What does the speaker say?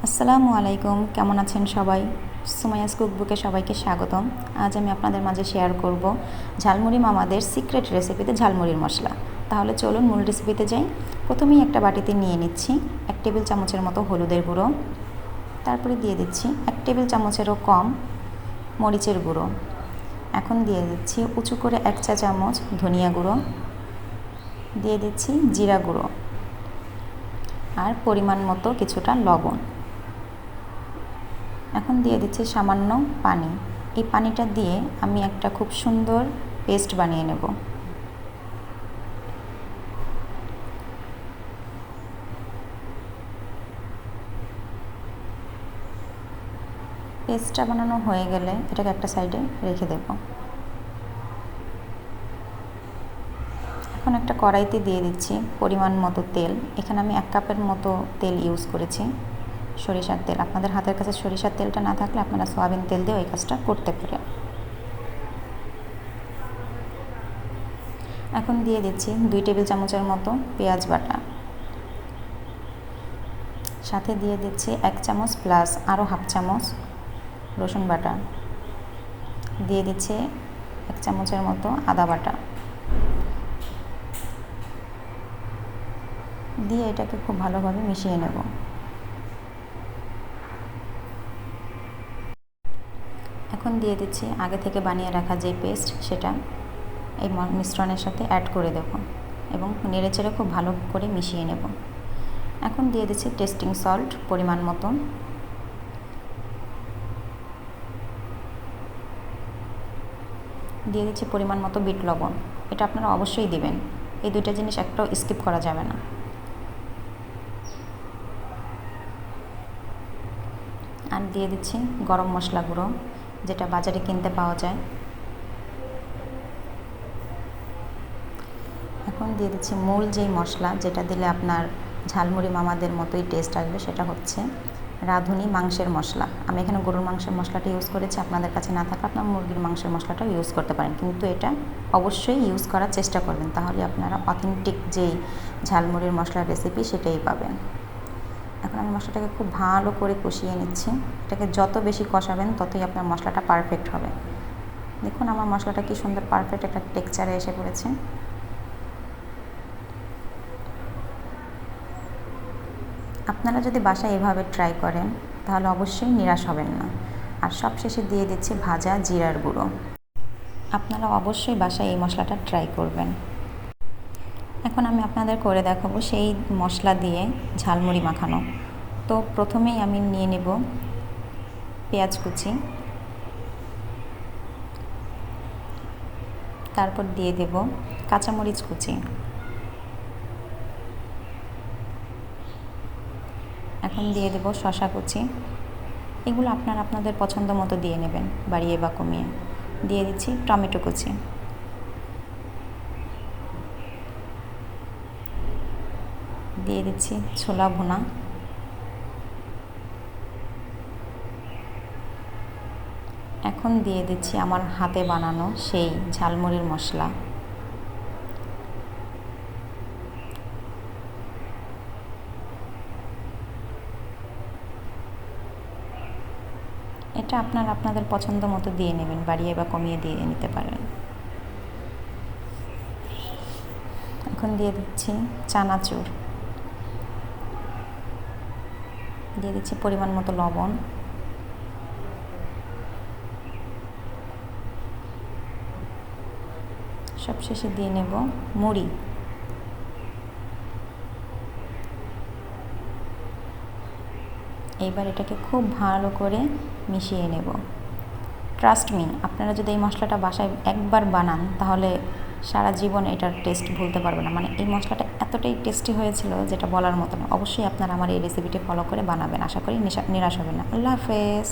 আসসালামু আলাইকুম, কেমন আছেন সবাই? সুমাইয়াস কুকবুকে সবাইকে স্বাগতম। আজ আমি আপনাদের মাঝে শেয়ার করব ঝালমুড়ি মামাদের সিক্রেট রেসিপিতে ঝালমুড়ির মশলা। তাহলে চলুন মূল রেসিপিতে যাই। প্রথমেই একটা বাটিতে নিয়ে নিচ্ছি 1 টেবিল চামচের মতো হলুদের গুঁড়ো, তারপরে দিয়ে দিচ্ছি 1 টেবিল চামচেরও কম মরিচের গুঁড়ো। এখন দিয়ে দিচ্ছি উঁচু করে 1 চা চামচ ধনিয়া গুঁড়ো, দিয়ে দিচ্ছি জিরা গুঁড়ো আর পরিমাণ মতো কিছুটা লবণ। এখন দিয়ে দিচ্ছি সামান্য পানি। এই পানিটা দিয়ে আমি একটা খুব সুন্দর পেস্ট বানিয়ে নেব। পেস্টটা বানানো হয়ে গেলে এটাকে একটা সাইডে রেখে দেব। এখন একটা কড়াইতে দিয়ে দিচ্ছি পরিমাণ মতো তেল। এখানে আমি 1 কাপের মতো তেল ইউজ করেছি, সরিষার তেল। আপনাদের হাতের কাছে সরিষার তেলটা না থাকলে আপনারা সয়াবিন তেল দিয়ে ওই কাজটা করতে পারেন। এখন দিয়ে দিচ্ছি 2 টেবিল চামচের মতো পেঁয়াজ বাটা, সাথে দিয়ে দিচ্ছি 1 চামচ প্লাস আরও হাফ চামচ রসুন বাটা, দিয়ে দিচ্ছি 1 চামচের মতো আদা বাটা, দিয়ে এটাকে খুব ভালোভাবে মিশিয়ে নেব। এখন দিয়ে দিচ্ছি আগে থেকে বানিয়ে রাখা যে পেস্ট, সেটা এই মিশ্রণের সাথে অ্যাড করে দেব এবং নেড়েচেড়ে খুব ভালো করে মিশিয়ে নেব। এখন দিয়ে দিচ্ছি টেস্টিং সল্ট পরিমাণ মতো, দিয়ে দিচ্ছি পরিমাণ মতো বিট লবণ। এটা আপনারা অবশ্যই দেবেন, এই দুইটা জিনিস একটাও স্কিপ করা যাবে না। আর দিয়ে দিচ্ছি গরম মশলা গুঁড়ো, যেটা বাজারে কিনতে পাওয়া যায়। এখন দিয়ে দিচ্ছি মূল যেই মশলা, যেটা দিলে আপনার ঝালমুড়ি মামাদের মতোই টেস্ট আসবে, সেটা হচ্ছে রাঁধুনি মাংসের মশলা। আমি এখানে গরুর মাংসের মশলাটা ইউজ করেছি, আপনাদের কাছে না থাকলে আপনার মুরগির মাংসের মশলাটাও ইউজ করতে পারেন, কিন্তু এটা অবশ্যই ইউজ করার চেষ্টা করবেন, তাহলে আপনারা অথেন্টিক যেই ঝালমুড়ির মশলার রেসিপি সেটাই পাবেন। এখন আমি মশলাটাকে খুব ভালো করে কষিয়ে নিচ্ছি। এটাকে যত বেশি কষাবেন ততই আপনার মশলাটা পারফেক্ট হবে। দেখুন আমার মশলাটা কি সুন্দর পারফেক্ট একটা টেক্সচারে এসে পড়েছে। আপনারা যদি বাসায় এভাবে ট্রাই করেন তাহলে অবশ্যই নিরাশ হবেন না। আর সবশেষে দিয়ে দিচ্ছি ভাজা জিরার গুঁড়ো। আপনারা অবশ্যই বাসায় এই মশলাটা ট্রাই করবেন। এখন আমি আপনাদের করে দেখাবো সেই মশলা দিয়ে ঝালমুড়ি মাখানো। তো প্রথমেই আমি নিয়ে নেব পেঁয়াজ কুচি, তারপর দিয়ে দেব কাঁচামরিচ কুচি, এখন দিয়ে দেব শসা কুচি। এগুলো আপনারা আপনাদের পছন্দ মতো দিয়ে নেবেন, বাড়িয়ে বা কমিয়ে। দিয়ে দিচ্ছি টমেটো কুচি, দিয়ে দিচ্ছি ছোলা ভুনা, এখন দিয়ে দিচ্ছি আমার হাতে বানানো সেই ঝালমুড়ির মশলা। এটা আপনারা আপনাদের পছন্দ মতো দিয়ে নেবেন, বাড়িয়ে বা কমিয়ে দিয়ে নিতে পারেন। এখন দিয়ে দিচ্ছি চানাচুর, দিয়ে দিচ্ছি পরিমাণ মতো লবণ, সবশেষে দিয়ে নেব মুড়ি। এইবার এটাকে খুব ভালো করে মিশিয়ে নেব। ট্রাস্ট মি, আপনারা যদি এই মশলাটা বাসায় একবার বানান তাহলে সারা জীবন এটার টেস্ট ভুলতে পারবে না। মানে এই মশলাটা এতটাই টেস্টি হয়েছিল যেটা বলার মতো না। অবশ্যই আপনারা আমার এই রেসিপিটি ফলো করে বানাবেন, আশা করি নিরাশ হবেন না। আল্লাহ হাফেজ।